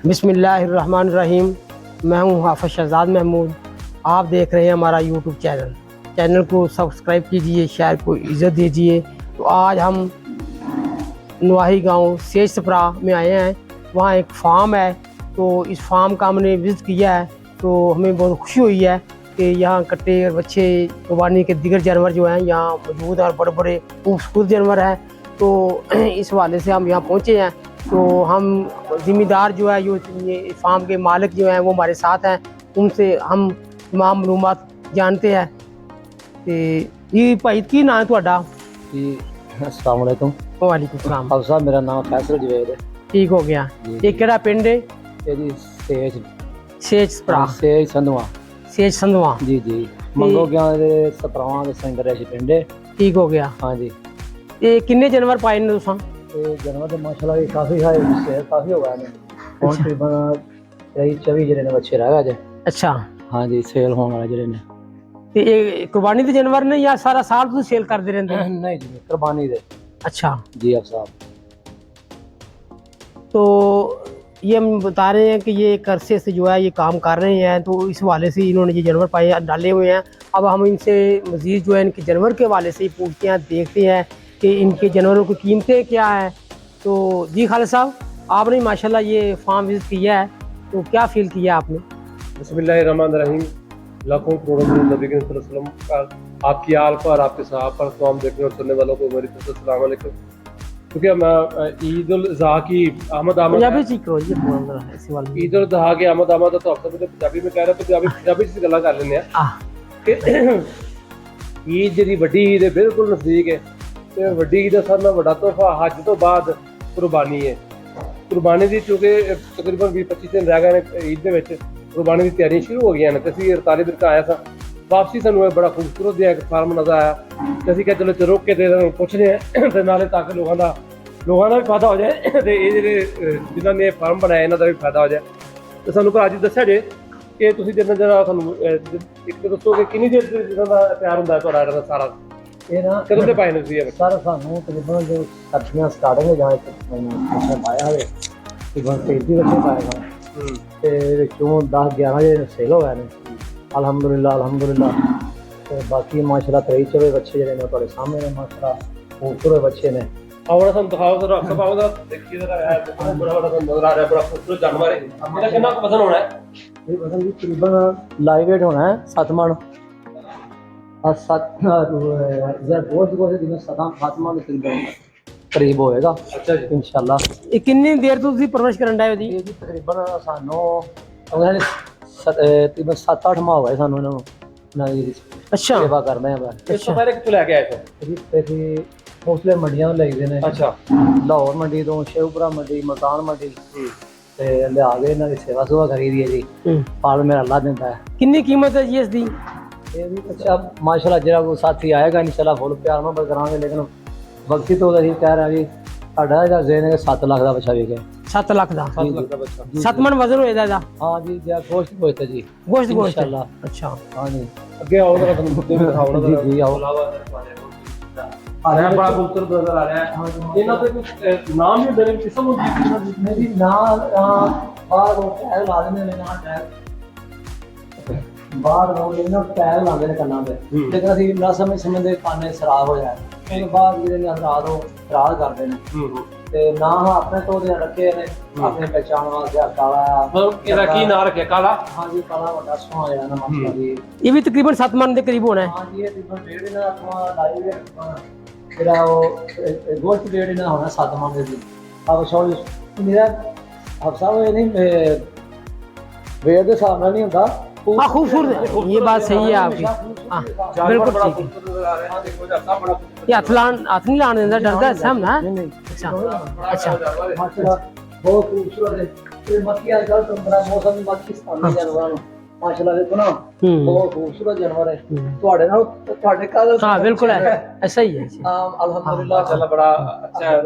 बिस्मिल्लाहिर्रहमानिर्रहीम। मैं हूँ हाफिज शहजाद महमूद। आप देख रहे हैं हमारा यूट्यूब चैनल को सब्सक्राइब कीजिए, शेयर को इज़्ज़त दीजिए। तो आज हम नवाही गांव सेजसप्रा में आए हैं। वहाँ एक फार्म है, तो इस फार्म का हमने विज़िट किया है, तो हमें बहुत खुशी हुई है कि यहाँ कट्टे और बच्चे कुर्बानी के दिगर जानवर जो हैं यहाँ मौजूद हैं और बड़े बड़े खूबसूरत जानवर हैं। तो इस हवाले से हम यहाँ पहुँचे हैं। तो हम ज़िम्मेदार जो है ये फार्म के मालिक जो हैं वो हमारे साथ हैं, उनसे हम तमाम मालूमात जानते हैं। तो ये भाई की नाम है तुहाडा? जी अस्सलाम वालेकुम। वालेकुम सलाम। अब साहब मेरा नाम फैसल जवेद है। ठीक हो गया। ये केड़ा पिंड है? ये जी सेज सेजसप्रा। सेज संधवा। सेज संधवा। जी जी मंगो गया दे सतरावां दे सेंटर है जी पिंड है। ठीक हो गया। हाँ जी। ये किन्ने जानवर पाए ने तुसां? ये जानवर तो माशाल्लाह ये काफी है, इससे काफी हो गया ने। कौन तकरीबन 24 जने ने बच्चे रह गए। अच्छा। हाँ जी सेल होने वाले जने ने। ते ये कुर्बानी दे जानवर ने या सारा साल तुसीं सेल करदे रहंदे? नहीं जी कुर्बानी दे। अच्छा जी अब साहब। तो ये हम बता रहे हैं कि ये एक अरसे से जो है ये काम कर रहे हैं, तो इस हवाले से इन्होंने ये जानवर पाए डाले हुए हैं। अब हम इनसे मज़ीद जो है इनके जानवर के हवाले से ही पूछते हैं, देखते हैं कि इनके जानवरों की कीमतें क्या हैं। तो जी खालिद साहब, आपने माशाल्लाह ये फार्म विज़िट किया है, तो क्या फ़ील किया आपने? बिस्मिल्लाहिर्रहमानिर्रहीम। लाखों करोड़ों नबी के वसल्लम का आपकी आल पर, आपके सहाब पर, तमाम देखने और सुनने वालों को मेरी तरफ से अस्सलाम वालेकुम। क्योंकि मैं ईद उल अज़हा की आमद पंजाबी च करो जी पूरा अंदर है इसी वाले ईद उल अज़हा की आमद तो आप सब पंजाबी में कह रहे तो पंजाबी से गल्ला कर लेने कि ईद जी वड्डी ईद है, बिल्कुल नज़दीक है। तो वड्डी ईद सारे नाल वड्डा तोहफा हज तो बाद कुर्बानी है। कुर्बानी की चूँकि तकरीबन 20-25 दिन रह गए ने ईद के कुर्बानी की तैयारियां शुरू हो गई ने। तो असीं 48 दिन का आया था वापसी, सानू एक बड़ा खूबसूरत जिहा एक फार्म नज़र आया। तो असीं कहा चलो रुक के ते पुछने ते नाले ताकि लोगों का भी फायदा हो जाए तो ये जिहड़े जिन्हां ने फार्म बनाया इन्हां दा भी फायदा हो जाए। तो सानू अज दस्सिया जे कि तुसीं जिन्ना जरा सानू एक तो दसो कि किन्नी देर जिन्हां दा तैयार हुंदा है तुहाडा जेहड़ा सारा ये ना कदों ते पाए ने तुसीं ये? सर सानू तकरीबन जो सर्दियां स्टार्टिंग जहाँ मैंने पाया है तकरीबन 33 बच्चे पाएगा ਤੇ ਵਿੱਚੋਂ 10-11 ਜਿਹੜੇ ਸੇਲ ਹੋ ਗਏ ਨੇ ਅਲਹਮਦੁਲਿਲਾ। ਤੇ ਬਾਕੀ ਮਾਸ਼ਾਅੱਲਾ 23 ਬੱਚੇ ਜਿਹੜੇ ਨੇ ਤੁਹਾਡੇ ਸਾਹਮਣੇ ਨੇ ਮਾਸ਼ਾਅੱਲਾ ਖੂਬਸੂਰਤ ਬੱਚੇ ਨੇ। और हम दिखाओ जरा सब आओ जरा देखिए जरा है बहुत बड़ा बड़ा नजर आ रहा है, बड़ा खूबसूरत जानवर है। इसका कितना वजन होना है? ये वजन भी तकरीबन लाइव वेट होना है 7 मन और 7 यार गोश्त दिन 7 मन तकरीबन करीब होएगा। अच्छा जी इंशाल्लाह। ये कितनी देर तो तुसीं परवरिश करन डाए हो जी? ये जी तकरीबन सानू तकरीबन 7-8 माह हो गए सानू इन्हां नूं अच्छा सेवा करदे हैं। इस तो पहले कितने लेके आए थे? ਅਸੀਂ ਮੋਸਟਲੀ ਮੰਡੀਆਂ ਤੋਂ ਲਈਦੇ ਨੇ। अच्छा ਲਾਹੌਰ ਮੰਡੀ ਤੋਂ, ਸ਼ੇਖੂਪੁਰਾ ਮੰਡੀ, ਮਲਤਾਨ ਮੰਡੀ ਤੇ ਲਿਆ ਕੇ ਇਹਨਾਂ ਦੀ ਸੇਵਾ ਸੁਭਾ ਕਰੀਦੀ ਹੈ ਜੀ। ਫਲ ਮੇਰਾ ਅੱਲਾ ਦਿੰਦਾ ਹੈ। कितनी कीमत है जी इसकी? ਇਹ ਵੀ ਅੱਛਾ ਮਾਸ਼ਾਅੱਲਾ ਜਿਹੜਾ ਕੋਈ ਸਾਥੀ ਆਏਗਾ ਇਨਸ਼ਾਅੱਲਾ ਫੁੱਲ ਪਿਆਰ ਮੁਹੱਬਤ ਕਰਾਂਗੇ। ਲੇਕਿਨ ਵਕਤੀ ਤੋਂ ਅਸੀਂ ਕਹਿ ਰਹੇ ਹਾਂ ਜੀ ਸਾਡਾ ਜਿਹੜਾ ਜ਼ੇਨ ਹੈ 7 ਲੱਖ ਦਾ ਬੱਚਾ ਵਿਕੇ। 7 लाख का 7 लाख का बच्चा। 7 मन वजन होएगा इसदा? हाँ जी जी गोश्त गोश्त है जी गोश्त इंशाअल्लाह। अच्छा हाँ जी अगे आओ जरा तुम मुद्दे दिखाओ ना जी जरा। जी आओ। आ रहा है बड़ा खूबसूरत नजर आ रहा है। इन्हां पे कुछ नाम भी देने किस्म होती है? मेरी ना बाहर वो टैग ला देने ने ना टैग बाहर वो लेना टैग ला देने करना पे। लेकिन ਅਸੀਂ ਨਾ ਸਮੇਂ ਦੇ ਕਾਨੇ ਖਰਾਬ ਹੋ ਜਾਏ ਫਿਰ ਬਾਅਦ ਜਿਹੜੇ ਨੇ ਰਾਤ ਉਹ ਰਾਤ ਕਰਦੇ ਨੇ ਤੇ ਨਾ ਆਪਣੇ ਤੋਂ ਦੇ ਰੱਖੇ ਨੇ ਆਪਣੇ ਪਹਿਚਾਣ ਵਾਸਤੇ ਕਾਲਾ। मतलब ਇਹਦਾ ਕੀ ਨਾਂ ਰੱਖਿਆ? ਕਾਲਾ। ਹਾਂ ਜੀ ਕਾਲਾ ਵੱਡਾ ਸੋਹਣਾ ਜਿਹੜਾ ਨਾ ਮਾਸ਼ਾ ਜੀ। ये भी तकरीबन 7 मन के करीब होना है। ਹਾਂ ਜੀ ਇਹ ਤਕਰੀਬਨ ਡੇਢ ਦਿਨ ਆਪਣਾ ਲਾਈਵ ਜਿਹੜਾ ਉਹ ਗੋਸ਼ਤ ਡੇਢ ਦਿਨ ਹੋਣਾ 7 ਮਣ ਦੇ ਜੀ। ਆਪ ਸੌਰੀ ਮੇਰਾ ਆਪ ਸਾਹਿਬ ਇਹ ਨਹੀਂ ਵੇਟ ਦੇ ਹਿਸਾਬ ਨਾਲ ਨਹੀਂ ਹੁੰਦਾ। हाँ खूबसूरत है, ये बात सही है आपकी। हाँ बिल्कुल बड़ा ठीक है। खूबसूरत नजर आ रहा है। देखो जरा सब बड़ा खूबसूरत ये हाथ नहीं लाने देता, डरता है सब ना? अच्छा अच्छा माशाल्लाह बहुत खूबसूरत है। ये मक्खी आजकल तो बड़ा मौसम मक्खी स्थानीय जानवर माशाल्लाह देखो ना बहुत खूबसूरत जानवर है। ਤੁਹਾਡੇ ਨਾਲ ਤੁਹਾਡੇ ਘਰ हाँ बिल्कुल है, ऐसा ही है। अल्हम्दुलिल्लाह माशाल्लाह बड़ा अच्छा है।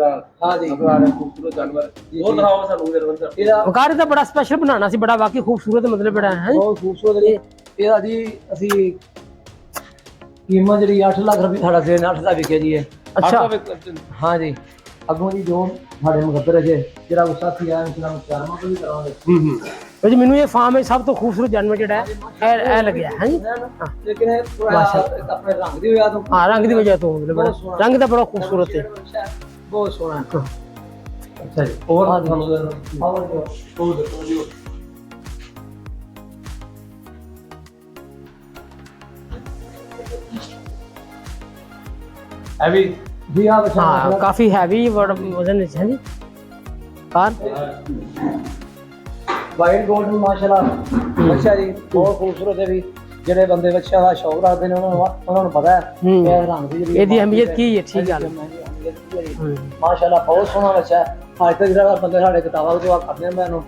हाँ जी नजर आ रहा है खूबसूरत जानवर। और दिखाओ सानू जरा। ਇਹਦਾ वकार तो बड़ा स्पेशल बनाना सी, बड़ा वाकई खूबसूरत मतलब बड़ा है। ਬਹੁਤ ਖੂਬਸੂਰਤ ਹੈ। ਇਹਦਾ ਜੀ ਅਸੀਂ ਕੀਮਤ ਜਿਹੜੀ 8 ਲੱਖ ਰੁਪਏ ਸਾਡਾ ਦੇਣ 8 ਦਾ ਵਿਕਿਆ ਜੀ ਇਹ। अच्छा हाँ जी ਅੱਗੋਂ ਜੀ ਜੋ ਸਾਡੇ ਮੁਕੱਦਰ ਜੇ ਜਿਹੜਾ ਗੁੱਸਾ ਸੀ ਆ ਇਹਨਾਂ ਨੂੰ ਚਾਰਮਾ ਤੋਂ ਵੀ ਕਰਾਂਗੇ। ਜੀ ਮੈਨੂੰ ਇਹ ਫਾਰਮ ਵਿੱਚ ਸਭ ਤੋਂ ਖੂਬਸੂਰਤ ਜਾਨਵਰ ਜਿਹੜਾ ਹੈ ਇਹ ਲੱਗਿਆ ਹੈ ਜੀ। ਲੇਕਿਨ ਇਹ ਥੋੜਾ ਆਪਣੇ ਰੰਗ ਦੀ ਵਜ੍ਹਾ ਤੋਂ ਹਾਂ ਰੰਗ ਦੀ ਵਜ੍ਹਾ ਤੋਂ ਮਤਲਬ ਰੰਗ ਤਾਂ ਬੜਾ ਖੂਬਸੂਰਤ ਹੈ। ਬਹੁਤ ਸੋਹਣਾ ਹੈ। ਅੱਛਾ ਜੀ ਹੋਰ ਹਾਂ ਜੀ। ਤੁਹਾਨੂੰ ਹੋਰ ਦੱਸੋ ਜੀ ਐਵੀ ਜੀ ਆ ਬੱਚਾ हाँ काफी हैवी वजन है जी कार ਵਾਈਟ ਗੋਲਡਨ ਮਾਸ਼ਾਅੱਲਾ ਬੱਚਾ ਜੀ ਬਹੁਤ ਖੂਬਸੂਰਤ ਹੈ ਵੀ ਜਿਹੜੇ ਬੰਦੇ ਬੱਚਿਆਂ ਦਾ ਸ਼ੌਕ ਰੱਖਦੇ ਨੇ ਉਹਨਾਂ ਨੂੰ ਪਤਾ ਹੈ ਕਿ ਇਹ ਰੰਗ ਦੀ ਜਿਹੜੀ ਇਹਦੀ ਅਹਿਮੀਅਤ ਕੀ ਹੈ। ਠੀਕ ਗੱਲ ਮਾਸ਼ਾਅੱਲਾ ਬਹੁਤ ਸੋਹਣਾ ਬੱਚਾ ਹੈ। ਅੱਜ ਤੱਕ ਜਿਹੜਾ ਬੰਦੇ ਸਾਡੇ ਕਿਤਾਬਾਂ ਵਿੱਚ ਕਰਦੇ ਨੇ ਮੈਨੂੰ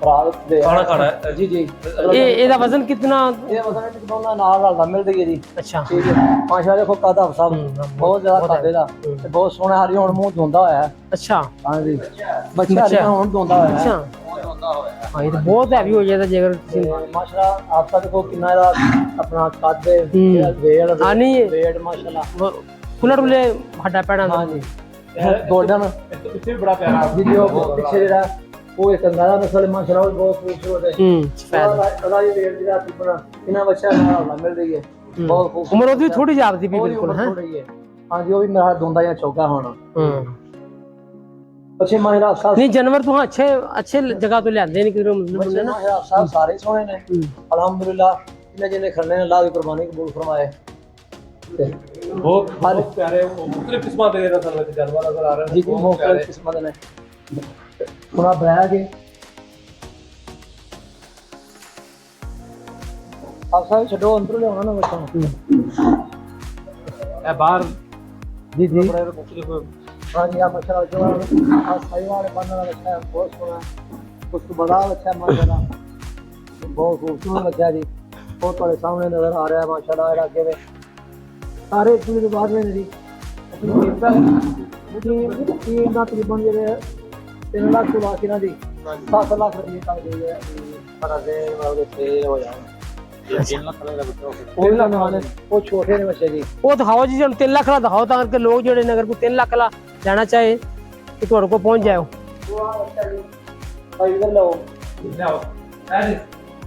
ਭਰਾ ਦੇ ਖਾਣਾ ਖਾਣਾ ਜੀ ਜੀ ਇਹਦਾ ਵਜ਼ਨ ਕਿੰਨਾ ਇਹ ਵਜ਼ਨ ਵਿੱਚ ਦੋਨਾਂ ਨਾਲ ਰਲਦਾ ਮਿਲਦੀ ਹੈ ਜੀ। ਅੱਛਾ ਠੀਕ ਹੈ ਮਾਸ਼ਾਅੱਲਾ ਦੇਖੋ ਕਾਦਾ ਸਾਹਿਬ ਬਹੁਤ ਜ਼ਿਆਦਾ ਕਾਦੇ ਦਾ ਤੇ ਬਹੁਤ ਸੋਹਣਾ ਹਰੀ ਹੁਣ ਮੂੰਹ ਧੋਂਦਾ ਹੋਇਆ ਹੈ। ਅੱਛਾ ਹਾਂ ਜੀ ਬੱਚਾ ਹਰੀ ਹੁਣ ਧੋਂਦਾ ਹੋਇਆ ਹੈ। ਅੱਛਾ ਹਾਂ ਇਹ ਤਾਂ ਬਹੁਤ ਹੈਵੀ ਹੋ ਜਾਂਦਾ ਜੇਕਰ ਤੁਸੀਂ ਮਾਸ਼ਾਅੱਲਾ ਆਪ ਤਾਂ ਦੇਖੋ ਕਿੰਨਾ ਇਹਦਾ ਆਪਣਾ ਕਾਦੇ ਵੇੜ ਹਾਂ ਨਹੀਂ ਵੇੜ ਮਾਸ਼ਾਅੱਲਾ ਫੁੱਲਟ ਵਾਲੇ ਹੱਡਾ ਪੈਣਾ ਹਾਂ ਜੀ ਗੋਲਡਨ ਪਿੱਛੇ ਬੜਾ ਪਿਆਰਾ ਵੀਡੀਓ ਪਿੱਛੇ ਜਿਹੜਾ ਉਹ ਇੱਕ ਅੰਦਾਜ਼ਾ ਨਸਲ ਮਾਸ਼ਾਅੱਲਾ ਉਹ ਬਹੁਤ ਖੂਬਸੂਰਤ ਹੈ। ਸਫੈਦ ਉਹਦਾ ਵੀ ਵੇੜ ਜਿਹੜਾ ਟਿਪਣਾ ਇਹਨਾਂ ਬੱਚਿਆਂ ਨਾਲ ਮਿਲ ਰਹੀ ਹੈ ਬਹੁਤ ਖੂਬਸੂਰਤ ਉਮਰ ਉਹਦੀ ਥੋੜੀ ਜਾਪਦੀ ਵੀ ਬਿਲਕੁਲ ਹੈ। ਹਾਂ ਜੀ ਉਹ ਵੀ ਮੇਰਾ ਦੋਂਦਾ ਜਾਂ ਚੌਗਾ ਹੋਣਾ ਅੱਛੇ ਮਾਹਿਰਾ ਸਾਹਿਬ ਨਹੀਂ ਜਾਨਵਰ ਤੋਂ अच्छे अच्छे जगह तो लेंदे नहीं किधरों मतलब ना माहिरा साहब सारे सोने ने अल्हम्दुलिल्लाह इन्हें जिन्हें खड़ने ने अल्लाह की कुर्बानी कबूल फरमाए। बहुत प्यारे मुख्तलिफ किस्मां दे नस्ल विच जानवर नजर आ रहे हैं जी मुख्तलिफ किस्मां दे ने थोड़ा ब्लैक है आप साहब छड़ो अंदर ले आना ना बच्चा ए बाहर जी जी बड़े मुख्तलिफ हाँ जी आप अच्छा जो सही वाले बनने वाला अच्छा है बहुत सोना कुछ बड़ा अच्छा है माशाल्लाह बहुत खूबसूरत बच्चा है जी बहुत बड़े सामने नजर आ रहा है माशाल्लाह आगे में सारे पूरी बात में जी तीन ना तकरीबन जो 3 लाख तो लाख ना जी 7 लाख रुपये का जो है पर दे वाले से हो जाए वो छोटे ने बच्चे जी ਉਹ ਦਿਖਾਓ ਜੀ ਹੁਣ 3 ਲੱਖ ਦਾ ਦਿਖਾਓ ਤਾਂ ਕਰਕੇ ਲੋਕ ਜਿਹੜੇ ਨਗਰ ਕੋ 3 ਲੱਖ ਦਾ ਲੈਣਾ ਚਾਹੇ ਕਿ ਤੁਹਾਡੇ ਕੋਲ ਪਹੁੰਚ ਜਾਓ। भाई इधर लो जाओ ऐसे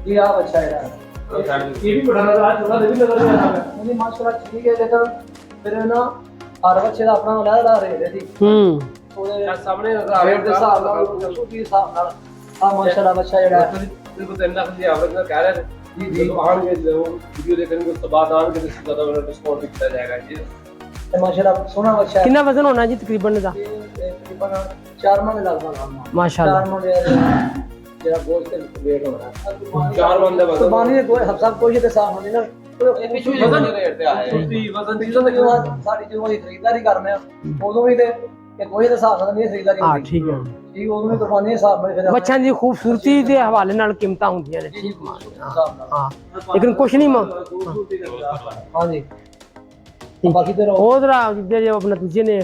ये आप अच्छा है यार ये भी बड़ा नजर आ रहा है भी नजर आ रहा है नहीं माशाल्लाह ठीक है लेकिन फिर ना हर बच्चे का अपना अलग रेट है जी यार सामने नजर आ रेट के हिसाब नाल उसके हिसाब नाल हां माशाल्लाह बच्चा जेड़ा है बिल्कुल 3 लाख की एवरेज में कह रहे हैं जी जी आएंगे जो वीडियो देखेंगे उसके बाद आएंगे तो इससे ज्यादा डिस्काउंट भी किया जाएगा जी ते माशाल्लाह सोना बच्चा है कितना वजन होना जी तकरीबन ਦਾ तकरीबन 4 मन लगभग माशाल्लाह 4 मन जेड़ा गोश्त के वेट हो रहा है 4 मन ਦਾ वजन कुर्बानी दे कोई सब कुछ ते साफ होने ना वजन रेट पे आया है वजन चीज़ों में सारी जो खरीदारी करने उदों भी ते कोई ते साफ नहीं खरीदारी ਹਾਂ ਠੀਕ ਹੈ ठीक उदों भी कुर्बानी साफ में फिर ਬੱਚਿਆਂ ਦੀ ਖੂਬਸੂਰਤੀ ਦੇ ਹਵਾਲੇ ਨਾਲ ਕੀਮਤਾਂ ਹੁੰਦੀਆਂ ਨੇ ਠੀਕ ਹਾਂ ਲੇਕਿਨ ਕੁਛ ਨਹੀਂ हाँ जी बाकी तो ਉਹਦਾ ਜਿਹੜੇ ਆਪਣਾ ਦੂਜੇ ਨੇ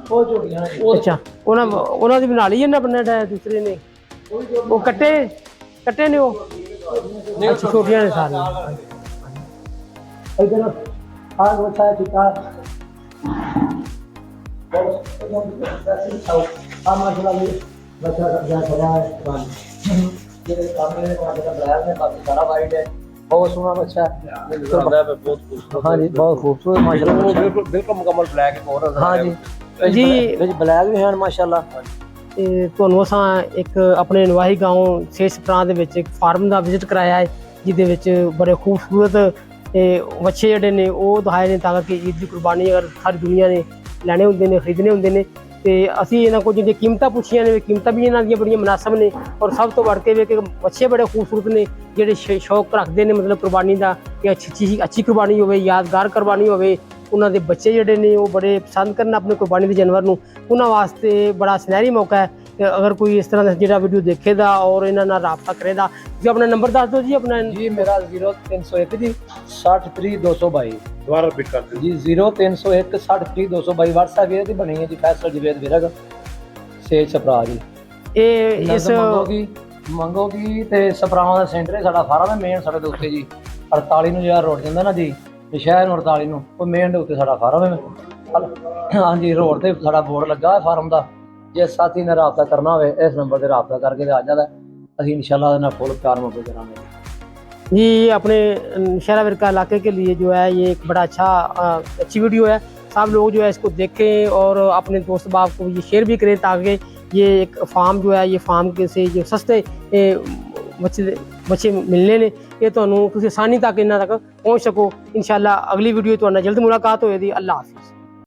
वो जोड़ियां ने ਅੱਛਾ ਉਹਨਾਂ ਦੀ ਬਣਾ ਲਈ ਇਹਨਾਂ ਬੰਨੇ ਦੂਸਰੇ ਨੇ ਉਹ ਕੱਟੇ ਨੇ ਉਹ ਅੱਛਾ ਛੋਟੀਆਂ ਨੇ ਸਾਰੀਆਂ इधर आग बच्चा है ठीक है हाँ माशाल्लाह बच्चा सब जा खड़ा है ये सामने माशाल्लाह ब्लैक में काफी सारा वाइट है बहुत सोहना बच्चा है बहुत हाँ जी बहुत खूबसूरत माशाल्लाह बिल्कुल बिल्कुल मुकम्मल ब्लैक है और हाँ जी जी ब्लैक भी हैं माशाल्लाह ਤੁਹਾਨੂੰ ਅਸਾਂ ਇੱਕ ਆਪਣੇ ਨਵਾਹੀ گاؤں ਸੇਸ ਪ੍ਰਾਂ ਦੇ ਵਿੱਚ ਇੱਕ ਫਾਰਮ ਦਾ ਵਿਜ਼ਿਟ ਕਰਾਇਆ ਹੈ ਜਿਹਦੇ ਵਿੱਚ ਬੜੇ ਖੂਬਸੂਰਤ ਵੱਛੇ ਜਿਹੜੇ ਨੇ ਉਹ ਦਿਖਾਏ ਨੇ ਤਾਂ ਕਿ ਈਦ ਦੀ ਕੁਰਬਾਨੀ ਅਗਰ ਸਾਰੀ ਦੁਨੀਆ ਨੇ ਲੈਣੇ ਹੁੰਦੇ ਨੇ ਖਰੀਦਣੇ ਹੁੰਦੇ ਨੇ ਤੇ ਅਸੀਂ ਇਹਨਾਂ ਕੋਲ ਜਿਹੜੀਆਂ ਕੀਮਤਾਂ ਪੁੱਛੀਆਂ ਨੇ ਕੀਮਤਾਂ ਵੀ ਇਹਨਾਂ ਦੀਆਂ ਬੜੀਆਂ ਮੁਨਾਸਬ ਨੇ ਔਰ ਸਭ ਤੋਂ ਵੱਧ ਕੇ ਵੀ ਕਿ ਵੱਛੇ ਬੜੇ ਖੂਬਸੂਰਤ ਨੇ ਜਿਹੜੇ ਸ਼ੌਕ ਰੱਖਦੇ ਨੇ ਮਤਲਬ ਕੁਰਬਾਨੀ ਦਾ ਕਿ ਅੱਛੀ ਕੁਰਬਾਨੀ ਹੋਵੇ ਯਾਦਗਾਰ ਕੁਰਬਾਨੀ ਹੋਵੇ ਉਹਨਾਂ ਦੇ ਬੱਚੇ ਜਿਹੜੇ ਨੇ ਉਹ ਬੜੇ ਪਸੰਦ ਕਰਨ ਆਪਣੇ ਕੁਰਬਾਨੀ ਦੇ ਜਾਨਵਰ ਨੂੰ ਉਹਨਾਂ ਵਾਸਤੇ ਬੜਾ ਸੁਨਹਿਰੀ ਮੌਕਾ ਹੈ ਕਿ ਅਗਰ ਕੋਈ ਇਸ ਤਰ੍ਹਾਂ ਦਾ ਜਿਹੜਾ ਵੀਡੀਓ ਦੇਖੇਗਾ ਔਰ ਇਹਨਾਂ ਨਾਲ ਰਾਬਤਾ ਕਰੇਗਾ ਤੁਸੀਂ ਆਪਣਾ ਨੰਬਰ ਦੱਸ ਦਿਓ ਜੀ ਆਪਣਾ जी मेरा 0301 जी 63222 दोबारा रिपीट कर दीजिए जी 0301 63222 WhatsApp ये दी बनी है जी फैसल जवेद विरग से छपरा जी ਇਹ ਇਸ ਮੰਗੋਗੀ ਤੇ ਸਪਰਾਵਾਂ ਦਾ ਸੈਂਟਰ ਹੈ ਸਾਡਾ ਫਾਰਮ ਹੈ ਮੇਨ ਸਾਡੇ ਦੇ ਉੱਤੇ ਜੀ 48 ਨੂੰ ਜਿਹੜਾ ਰੋਡ ਜਾਂਦਾ ਨਾ ਜੀ ਸ਼ਹਿਰ ਨੂੰ 48 ਨੂੰ ਉਹ ਮੇਨ ਦੇ ਉੱਤੇ ਸਾਡਾ ਫਾਰਮ ਹੈ हाँ जी रोड ते साडा बोर्ड लगा है फार्म का, जे साथी ने राबता करना हो इस नंबर से राबता करके आ जाता है, असीं इंशाल्लाह इहदे नाल फुल प्यार मुहब्बत करांगे। जी ये अपने शहरा विरका इलाके के लिए जो है ये एक बड़ा अच्छी वीडियो है। सब लोग जो है इसको देखें और अपने दोस्त बाप को ये शेयर भी करें ताकि ये एक फार्म जो है ये फार्म के से जो सस्ते बच्चे मिलने ने ये तुहानू तुसीं आसानी तक इन्हां तक पहुँच सको। इंशाल्लाह अगली वीडियो तुहाडे नाल जल्द मुलाकात होएगी। अल्लाह हाफिज़।